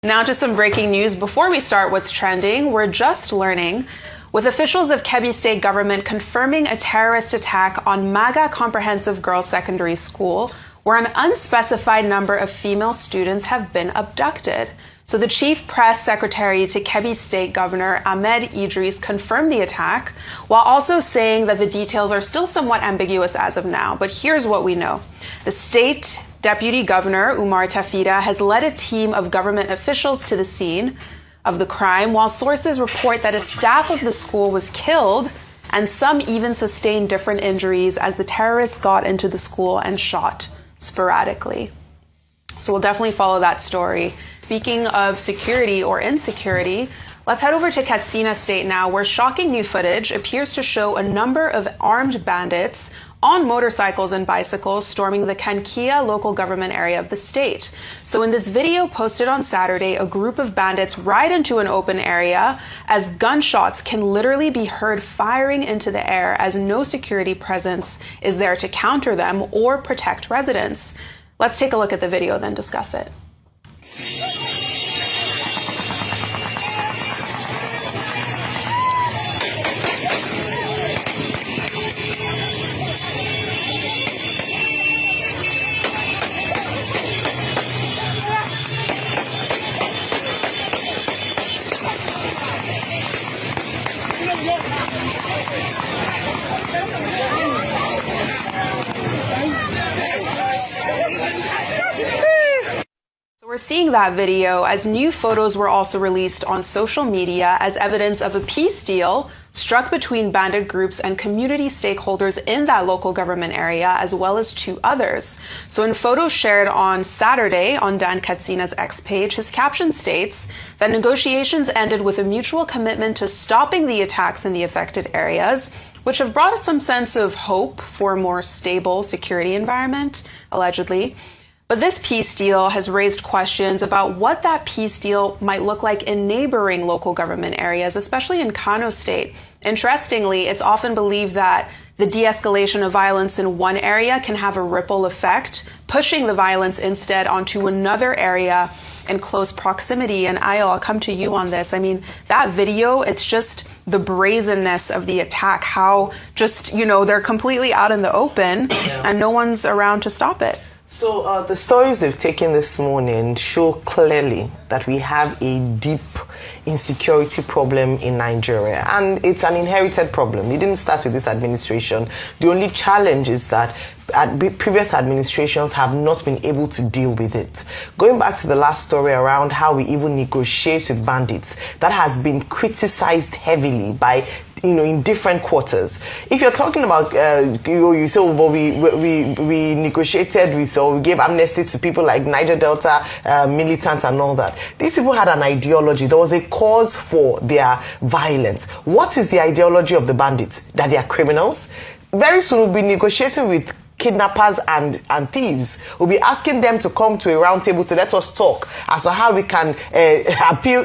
Now to some breaking news. Before we start what's trending, we're just learning, with officials of Kebbi state government confirming a terrorist attack on Maga Comprehensive Girls Secondary School, where an unspecified number of female students have been abducted. So the chief press secretary to Kebbi state governor Ahmed Idris confirmed the attack, while also saying that the details are still somewhat ambiguous as of now. But here's what we know. The state deputy governor, Umar Tafida, has led a team of government officials to the scene of the crime, while sources report that a staff of the school was killed and some even sustained different injuries as the terrorists got into the school and shot sporadically. So we'll definitely follow that story. Speaking of security or insecurity, let's head over to Katsina State now, where shocking new footage appears to show a number of armed bandits on motorcycles and bicycles storming the Kankia local government area of the state. So in this video posted on Saturday, a group of bandits ride into an open area as gunshots can literally be heard firing into the air as no security presence is there to counter them or protect residents. Let's take a look at the video, then discuss it. We're seeing that video as new photos were also released on social media as evidence of a peace deal struck between bandit groups and community stakeholders in that local government area, as well as two others. So in photos shared on Saturday on Dan Katsina's X page, his caption states that negotiations ended with a mutual commitment to stopping the attacks in the affected areas, which have brought some sense of hope for a more stable security environment, allegedly. But this peace deal has raised questions about what that peace deal might look like in neighboring local government areas, especially in Kano State. Interestingly, it's often believed that the de-escalation of violence in one area can have a ripple effect, pushing the violence instead onto another area in close proximity. And I'll come to you on this. I mean, that video, it's just the brazenness of the attack, how just, they're completely out in the open and no one's around to stop it. So the stories we've taken this morning show clearly that we have a deep insecurity problem in Nigeria, and it's an inherited problem. It didn't start with this administration. The only challenge is that previous administrations have not been able to deal with it. Going back to the last story around how we even negotiate with bandits, that has been criticized heavily by in different quarters. If you're talking about, you say, well, we negotiated with, or we gave amnesty to people like Niger Delta militants and all that. These people had an ideology. There was a cause for their violence. What is the ideology of the bandits? That they are criminals? Very soon we'll be negotiating with kidnappers and thieves. We'll be asking them to come to a round table to let us talk as to how we can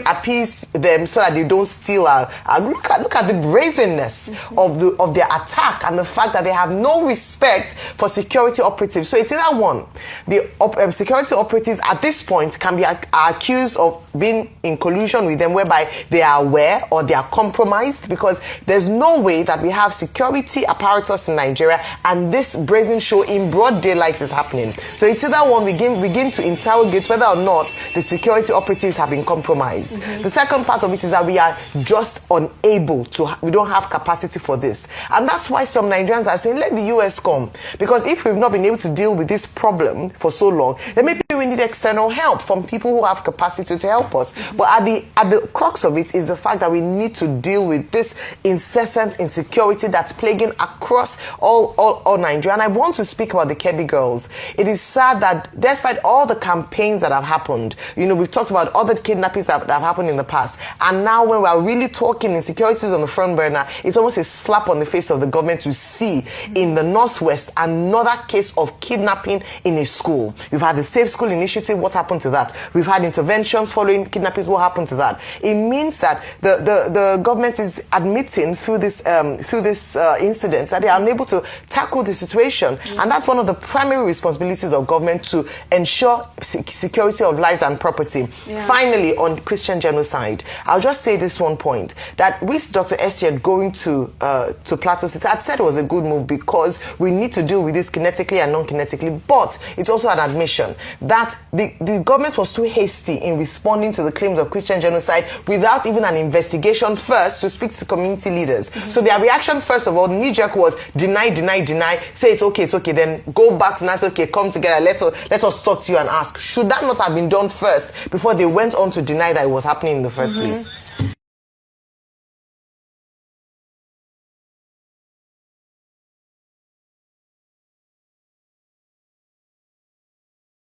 appease them so that they don't steal our look at the brazenness of their attack and the fact that they have no respect for security operatives. So it's either one, the security operatives at this point can be accused of being in collusion with them, whereby they are aware or they are compromised, because there's no way that we have security apparatus in Nigeria and this brazen show in broad daylight is happening. So it's either one, we begin to interrogate whether or not the security operatives have been compromised. The second part of it is that we are just unable to, we don't have capacity for this. And that's why some Nigerians are saying, let the US come. Because if we've not been able to deal with this problem for so long, then maybe we need external help from people who have capacity to help us. But at the crux of it is the fact that we need to deal with this incessant insecurity that's plaguing across all Nigeria. And I want to speak about the Kebbi girls. It is sad that despite all the campaigns that have happened, we've talked about other kidnappings that have happened in the past, and now when we're really talking insecurities on the front burner, it's almost a slap on the face of the government to see in the Northwest another case of kidnapping in a school. We've had the Safe School Initiative. What happened to that? We've had interventions following kidnappings. What happened to that? It means that the government is admitting through this incident that they are unable to tackle the situation. And that's one of the primary responsibilities of government, to ensure security of lives and property. Finally, on Christian genocide, I'll just say this one point, that with Dr. Esiet going to Plateau State, I'd said it was a good move because we need to deal with this kinetically and non-kinetically, but it's also an admission that the government was too hasty in responding to the claims of Christian genocide without even an investigation first to speak to community leaders. So their reaction, first of all, knee-jerk, was deny, say it's okay, then go back to say, okay, come together, let us talk to you and ask. Should that not have been done first before they went on to deny that it was happening in the first place?